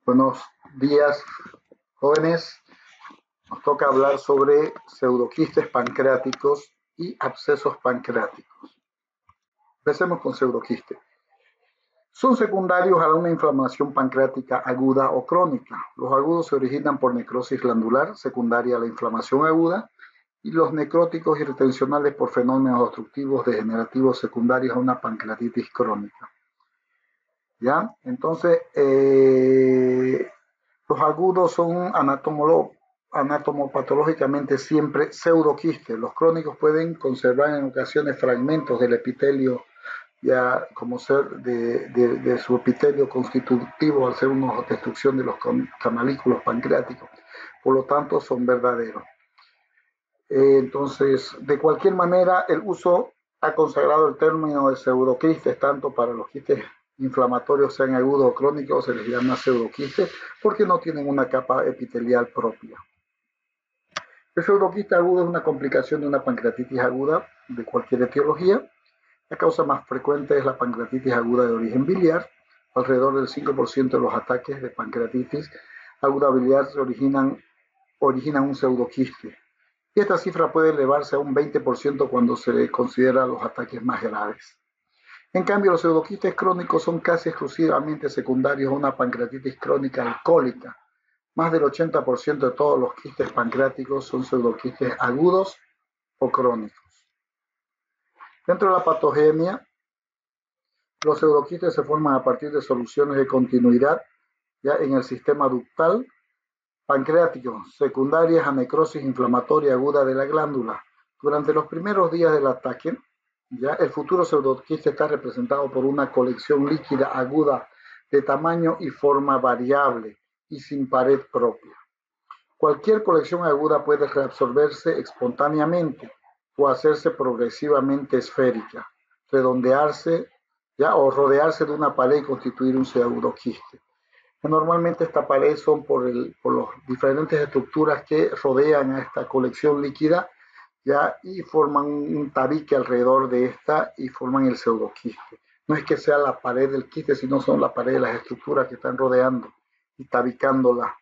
Buenos días, jóvenes. Nos toca hablar sobre pseudoquistes pancreáticos y abscesos pancreáticos. Empecemos con pseudoquistes. Son secundarios a una inflamación pancreática aguda o crónica. Los agudos se originan por necrosis glandular secundaria a la inflamación aguda y los necróticos y retencionales por fenómenos obstructivos degenerativos secundarios a una pancreatitis crónica. ¿Ya? Entonces, los agudos son anatomopatológicamente siempre pseudoquistes. Los crónicos pueden conservar en ocasiones fragmentos del epitelio, ya como ser de su epitelio constitutivo al ser una destrucción de los canalículos pancreáticos. Por lo tanto, son verdaderos. Entonces, de cualquier manera, el uso ha consagrado el término de pseudoquistes tanto para los quistes inflamatorios, sean agudos o crónicos, se les llama pseudoquistes porque no tienen una capa epitelial propia. El pseudoquiste agudo es una complicación de una pancreatitis aguda de cualquier etiología. La causa más frecuente es la pancreatitis aguda de origen biliar. Alrededor del 5% de los ataques de pancreatitis aguda biliar originan un pseudoquiste. Y esta cifra puede elevarse a un 20% cuando se consideran los ataques más graves. En cambio, los pseudoquistes crónicos son casi exclusivamente secundarios a una pancreatitis crónica alcohólica. Más del 80% de todos los quistes pancreáticos son pseudoquistes agudos o crónicos. Dentro de la patogenia, los pseudoquistes se forman a partir de soluciones de continuidad ya en el sistema ductal pancreático, secundarias a necrosis inflamatoria aguda de la glándula. Durante los primeros días del ataque, ya el futuro pseudoquiste está representado por una colección líquida aguda de tamaño y forma variable y sin pared propia. Cualquier colección aguda puede reabsorberse espontáneamente o hacerse progresivamente esférica, redondearse o rodearse de una pared y constituir un pseudoquiste. Normalmente esta pared son por las diferentes estructuras que rodean a esta colección líquida y forman un tabique alrededor de esta y forman el pseudoquiste. No es que sea la pared del quiste, sino son la pared de las estructuras que están rodeando y tabicándola.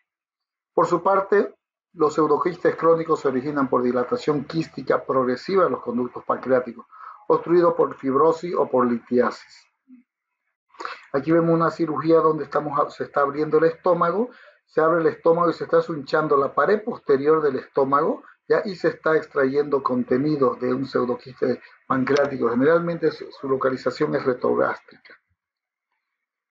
Por su parte, los pseudoquistes crónicos se originan por dilatación quística progresiva de los conductos pancreáticos, obstruidos por fibrosis o por litiasis. Aquí vemos una cirugía donde se está abriendo el estómago, se abre el estómago y se está hinchando la pared posterior del estómago, y se está extrayendo contenido de un pseudoquiste pancreático. Generalmente su localización es retrogástrica.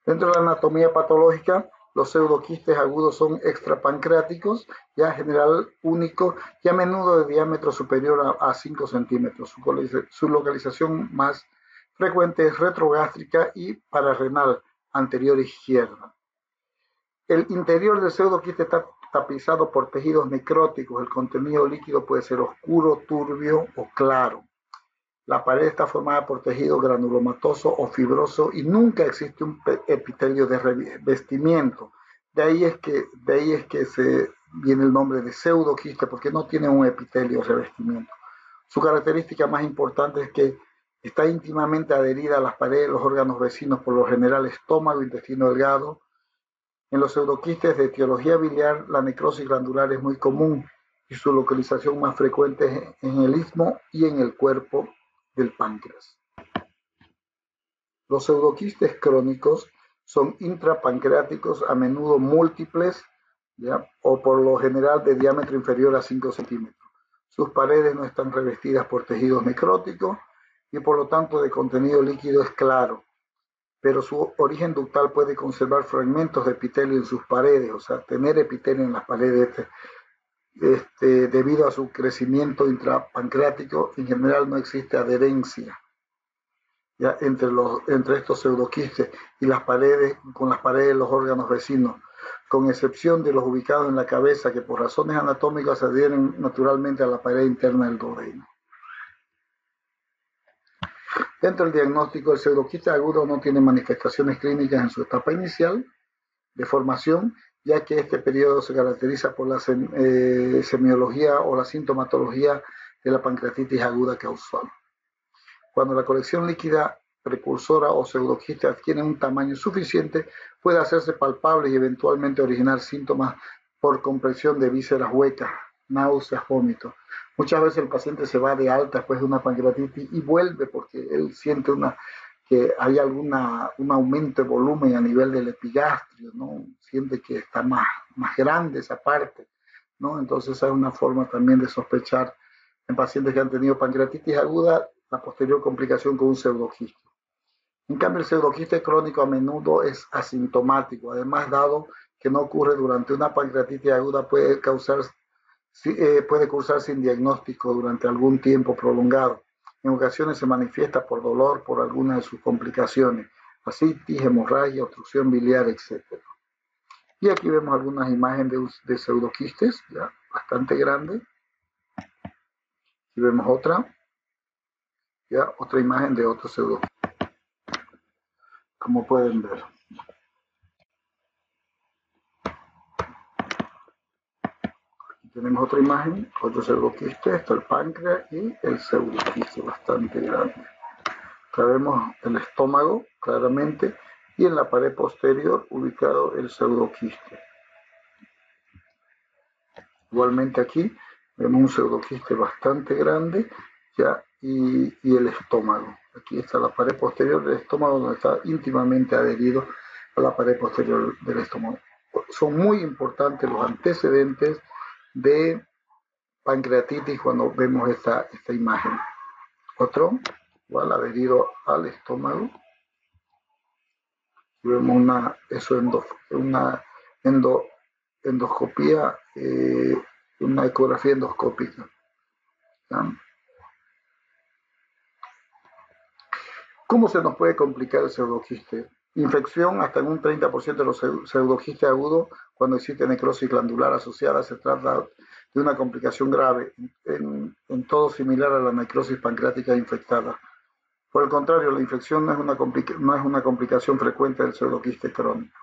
Dentro de la anatomía patológica, los pseudoquistes agudos son extrapancreáticos, general único y a menudo de diámetro superior a 5 centímetros. Su localización más frecuente es retrogástrica y pararrenal anterior izquierda. El interior del pseudoquiste está tapizado por tejidos necróticos. El contenido líquido puede ser oscuro, turbio o claro. La pared está formada por tejido granulomatoso o fibroso y nunca existe un epitelio de revestimiento. De ahí es que se viene el nombre de pseudoquiste, porque no tiene un epitelio de revestimiento. Su característica más importante es que está íntimamente adherida a las paredes de los órganos vecinos, por lo general estómago e intestino delgado. En los pseudoquistes de etiología biliar, la necrosis glandular es muy común y su localización más frecuente es en el istmo y en el cuerpo del páncreas. Los pseudoquistes crónicos son intrapancreáticos, a menudo múltiples, o por lo general de diámetro inferior a 5 centímetros. Sus paredes no están revestidas por tejidos necróticos y por lo tanto de contenido líquido es claro, pero su origen ductal puede conservar fragmentos de epitelio en sus paredes, o sea, tener epitelio en las paredes debido a su crecimiento intrapancreático. En general no existe adherencia entre estos pseudoquistes y las paredes, con las paredes de los órganos vecinos, con excepción de los ubicados en la cabeza, que por razones anatómicas se adhieren naturalmente a la pared interna del duodeno. Dentro del diagnóstico, el pseudoquiste agudo no tiene manifestaciones clínicas en su etapa inicial de formación, ya que este periodo se caracteriza por la semiología o la sintomatología de la pancreatitis aguda causal. Cuando la colección líquida precursora o pseudoquiste adquieren un tamaño suficiente, puede hacerse palpable y eventualmente originar síntomas por compresión de vísceras huecas, náuseas, vómitos. Muchas veces el paciente se va de alta después de una pancreatitis y vuelve porque él siente que hay un aumento de volumen a nivel del epigastrio, ¿no? Siente que está más grande esa parte, ¿no? Entonces hay una forma también de sospechar en pacientes que han tenido pancreatitis aguda la posterior complicación con un pseudoquiste. En cambio, el pseudoquiste crónico a menudo es asintomático. Además, dado que no ocurre durante una pancreatitis aguda, puede cursar sin diagnóstico durante algún tiempo prolongado. En ocasiones se manifiesta por dolor por alguna de sus complicaciones, ascitis, hemorragia, obstrucción biliar, etc. Y aquí vemos algunas imágenes de pseudoquistes, ya bastante grandes. Y vemos otra imagen de otro pseudoquiste, como pueden ver. Aquí tenemos otra imagen, otro pseudoquiste, está el páncreas y el pseudoquiste bastante grande. Acá vemos el estómago claramente y en la pared posterior ubicado el pseudoquiste. Igualmente aquí vemos un pseudoquiste bastante grande ya y el estómago. Aquí está la pared posterior del estómago donde está íntimamente adherido a la pared posterior del estómago. Son muy importantes los antecedentes de pancreatitis cuando vemos esta imagen. Otro, igual adherido al estómago. Y vemos una endoscopía, una ecografía endoscópica. ¿Ya? ¿Cómo se nos puede complicar el pseudoquiste? Infección hasta en un 30% de los pseudoquistes agudos, cuando existe necrosis glandular asociada, se trata de una complicación grave, en todo similar a la necrosis pancreática infectada. Por el contrario, la infección no es una complicación frecuente del pseudoquiste crónico.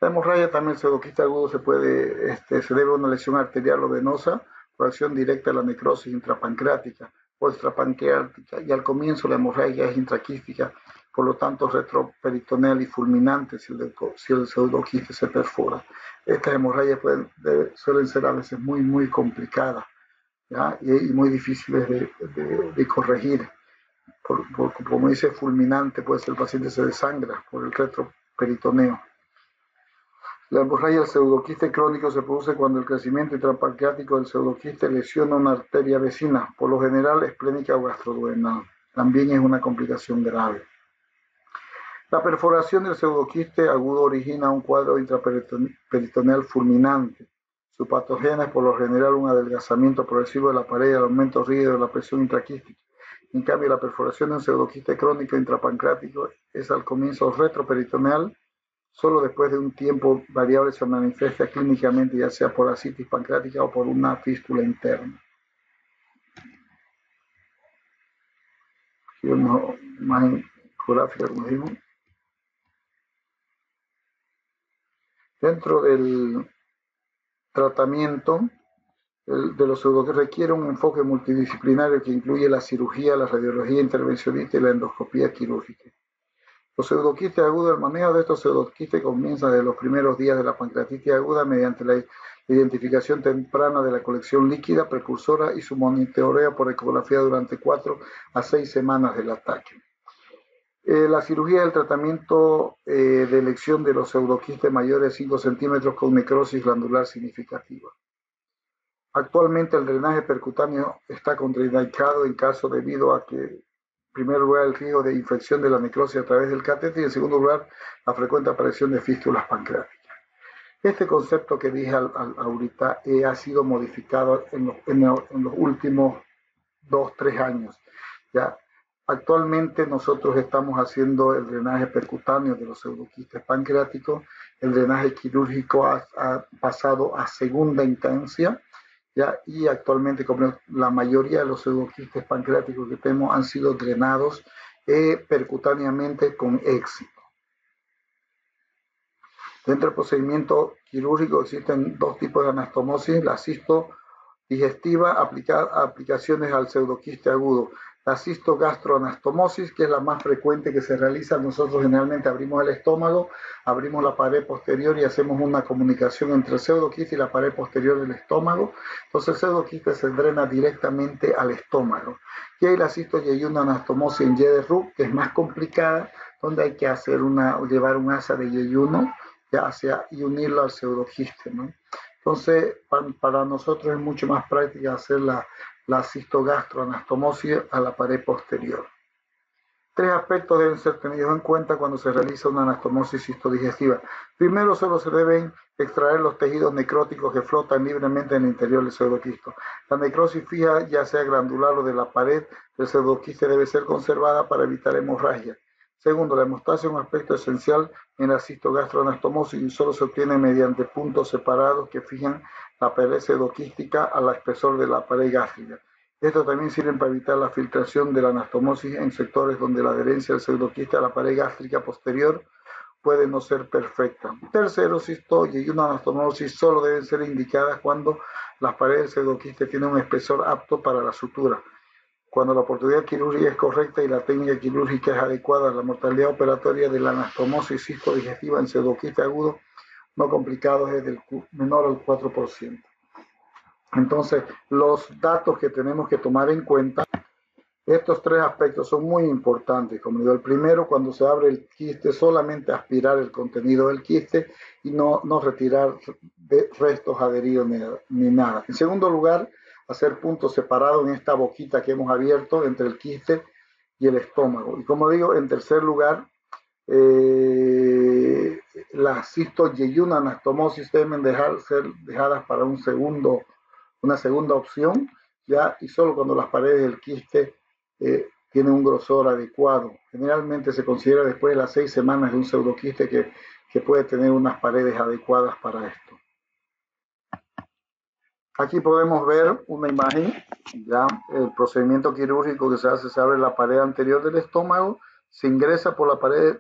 La hemorragia también, el pseudoquiste agudo se debe a una lesión arterial o venosa por acción directa de la necrosis intrapancreática o extrapancreática, y al comienzo la hemorragia es intraquística, por lo tanto retroperitoneal y fulminante si el pseudoquiste se perfora. Estas hemorragias suelen ser a veces muy complicadas, ¿ya? Y muy difíciles de corregir. Como dice fulminante, puede ser el paciente se desangra por el retroperitoneo. La hemorragia del pseudoquiste crónico se produce cuando el crecimiento intrapancreático del pseudoquiste lesiona una arteria vecina, por lo general esplénica o gastroduodenal. También es una complicación grave. La perforación del pseudoquiste agudo origina un cuadro intraperitoneal fulminante. Su patogenia es por lo general un adelgazamiento progresivo de la pared y el aumento rígido de la presión intraquística. En cambio, la perforación de un pseudoquiste crónico intrapancreático es al comienzo retroperitoneal. Solo después de un tiempo variable se manifiesta clínicamente, ya sea por ascitis pancreática o por una fístula interna. Aquí vemos una imagen ecográfica, como dijimos. Dentro del tratamiento de los pseudoquistes requiere un enfoque multidisciplinario que incluye la cirugía, la radiología intervencionista y la endoscopía quirúrgica. Los pseudoquistes agudos, el manejo de estos pseudoquistes comienza desde los primeros días de la pancreatitis aguda mediante la identificación temprana de la colección líquida precursora y su monitoreo por ecografía durante 4 a 6 semanas del ataque. La cirugía es el tratamiento de elección de los pseudoquistes mayores de 5 centímetros con necrosis glandular significativa. Actualmente el drenaje percutáneo está contraindicado en caso debido a que, en primer lugar, el riesgo de infección de la necrosis a través del catéter y, en segundo lugar, la frecuente aparición de fístulas pancreáticas. Este concepto que dije ahorita ha sido modificado en los últimos 2-3 años. ¿Ya? Actualmente nosotros estamos haciendo el drenaje percutáneo de los pseudoquistes pancreáticos. El drenaje quirúrgico ha pasado a segunda instancia, ¿ya? Y actualmente, como la mayoría de los pseudoquistes pancreáticos que tenemos han sido drenados percutáneamente con éxito. Dentro del procedimiento quirúrgico existen dos tipos de anastomosis: la cisto digestiva, aplicaciones al pseudoquiste agudo. La cistogastroanastomosis, que es la más frecuente que se realiza. Nosotros generalmente abrimos el estómago, abrimos la pared posterior y hacemos una comunicación entre el pseudoquiste y la pared posterior del estómago. Entonces el pseudoquiste se drena directamente al estómago. Y hay la cistoyeyunoanastomosis en Y de Roux, que es más complicada, donde hay que llevar un asa de yeyuno y unirlo al pseudoquiste, ¿no? Entonces, para nosotros es mucho más práctica hacer la cistogastroanastomosis a la pared posterior. Tres aspectos deben ser tenidos en cuenta cuando se realiza una anastomosis cistodigestiva. Primero, solo se deben extraer los tejidos necróticos que flotan libremente en el interior del pseudoquiste. La necrosis fija, ya sea glandular o de la pared del pseudoquiste, debe ser conservada para evitar hemorragia. Segundo, la hemostasia es un aspecto esencial en la cistogastroanastomosis y solo se obtiene mediante puntos separados que fijan la pared pseudoquística al espesor de la pared gástrica. Esto también sirve para evitar la filtración de la anastomosis en sectores donde la adherencia del pseudoquiste a la pared gástrica posterior puede no ser perfecta. Tercero, cistoyeyunoanastomosis solo deben ser indicadas cuando las paredes del pseudoquiste tienen un espesor apto para la sutura. Cuando la oportunidad quirúrgica es correcta y la técnica quirúrgica es adecuada, la mortalidad operatoria de la anastomosis cistodigestiva en pseudoquiste agudo no complicados es menor al 4%. Entonces, los datos que tenemos que tomar en cuenta, estos tres aspectos son muy importantes. Como digo, el primero, cuando se abre el quiste, solamente aspirar el contenido del quiste y no retirar restos adheridos ni nada. En segundo lugar, hacer puntos separados en esta boquita que hemos abierto entre el quiste y el estómago. Y como digo, en tercer lugar, las cistoyeyunoanastomosis deben ser dejadas para una segunda opción, ya, y solo cuando las paredes del quiste tienen un grosor adecuado. Generalmente se considera después de las 6 semanas de un pseudoquiste que puede tener unas paredes adecuadas para esto. Aquí podemos ver una imagen, ya el procedimiento quirúrgico que se abre la pared anterior del estómago, se ingresa por la pared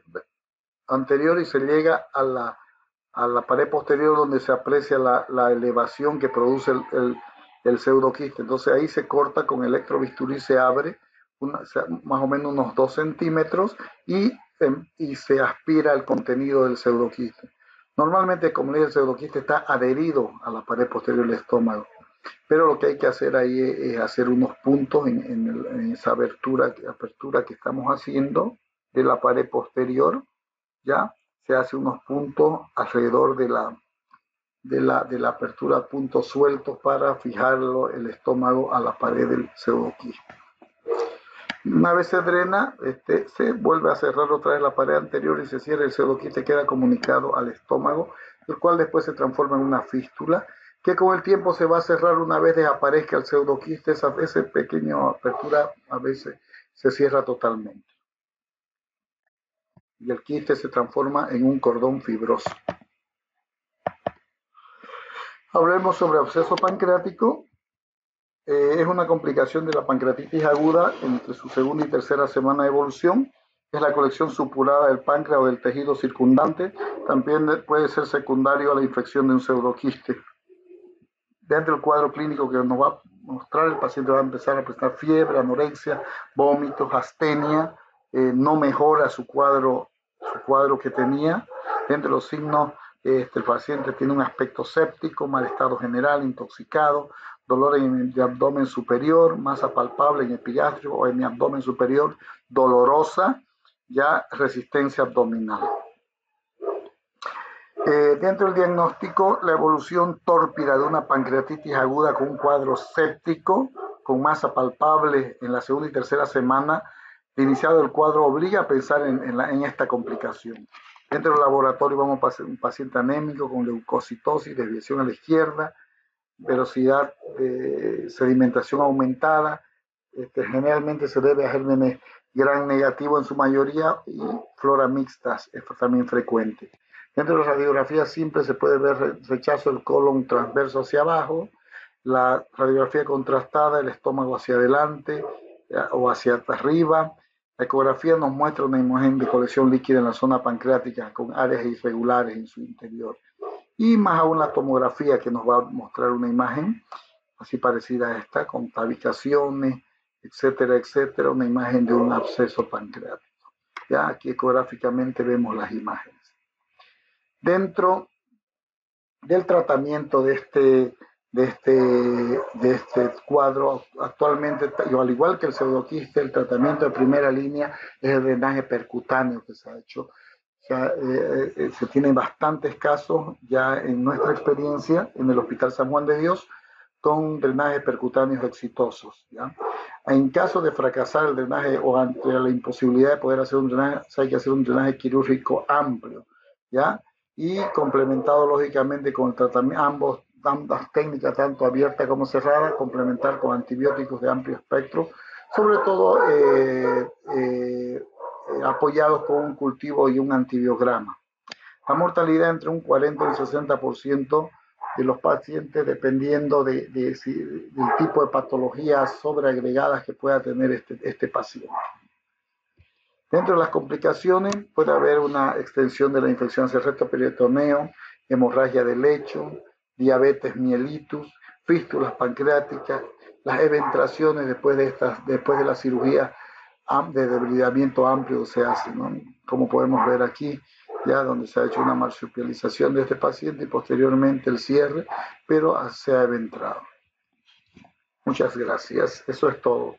anterior y se llega a la pared posterior donde se aprecia la elevación que produce el pseudoquiste. Entonces ahí se corta con electrobisturí, se abre más o menos unos 2 centímetros y se aspira el contenido del pseudoquiste. Normalmente, como le dije, el pseudoquiste está adherido a la pared posterior del estómago, pero lo que hay que hacer ahí es hacer unos puntos en esa apertura que estamos haciendo de la pared posterior, ya se hace unos puntos alrededor de la apertura, puntos sueltos para fijarlo el estómago a la pared del pseudoquiste. Una vez se drena, se vuelve a cerrar otra vez la pared anterior y se cierra, el pseudoquiste queda comunicado al estómago, el cual después se transforma en una fístula, que con el tiempo se va a cerrar una vez desaparezca el pseudoquiste. Esa pequeña apertura a veces se cierra totalmente. Y el quiste se transforma en un cordón fibroso. Hablemos sobre absceso pancreático. Es una complicación de la pancreatitis aguda entre su segunda y tercera semana de evolución. Es la colección supurada del páncreas o del tejido circundante. También puede ser secundario a la infección de un pseudoquiste. Dentro del cuadro clínico que nos va a mostrar, el paciente va a empezar a presentar fiebre, anorexia, vómitos, astenia, no mejora su cuadro que tenía. Entre los signos, el paciente tiene un aspecto séptico, mal estado general, intoxicado, dolor en el abdomen superior, masa palpable en epigastrio o en el abdomen superior, dolorosa, ya resistencia abdominal. Dentro del diagnóstico, la evolución tórpida de una pancreatitis aguda con un cuadro séptico, con masa palpable en la segunda y tercera semana de iniciado el cuadro, obliga a pensar en esta complicación. Dentro del laboratorio vamos a pasar un paciente anémico con leucocitosis, desviación a la izquierda, velocidad de sedimentación aumentada. Generalmente se debe a gérmenes gram negativo en su mayoría y flora mixtas, esto también frecuente. Dentro de la radiografía simple se puede ver rechazo del colon transverso hacia abajo, la radiografía contrastada, el estómago hacia adelante o hacia arriba. La ecografía nos muestra una imagen de colección líquida en la zona pancreática con áreas irregulares en su interior. Y más aún la tomografía, que nos va a mostrar una imagen así parecida a esta, con tabicaciones, etcétera, etcétera, una imagen de un absceso pancreático. Ya aquí ecográficamente vemos las imágenes. Dentro del tratamiento de este cuadro, actualmente, al igual que el pseudoquiste, el tratamiento de primera línea es el drenaje percutáneo que se ha hecho. O sea, se tienen bastantes casos ya en nuestra experiencia en el Hospital San Juan de Dios con drenajes percutáneos exitosos. ¿Ya? En caso de fracasar el drenaje o ante la imposibilidad de poder hacer un drenaje, hay que hacer un drenaje quirúrgico amplio, ¿ya? Y complementado lógicamente con el tratamiento, ambas técnicas, tanto abierta como cerrada, complementar con antibióticos de amplio espectro, sobre todo apoyados con un cultivo y un antibiograma. La mortalidad entre un 40 y un 60% de los pacientes, dependiendo del tipo de patologías sobreagregadas que pueda tener este paciente. Dentro de las complicaciones puede haber una extensión de la infección hacia el rectoperitoneo, hemorragia de lecho, diabetes mellitus, fístulas pancreáticas, las eventraciones después de la cirugía de debilitamiento amplio se hace, ¿no? Como podemos ver aquí, ya donde se ha hecho una marsupialización de este paciente y posteriormente el cierre, pero se ha eventrado. Muchas gracias. Eso es todo.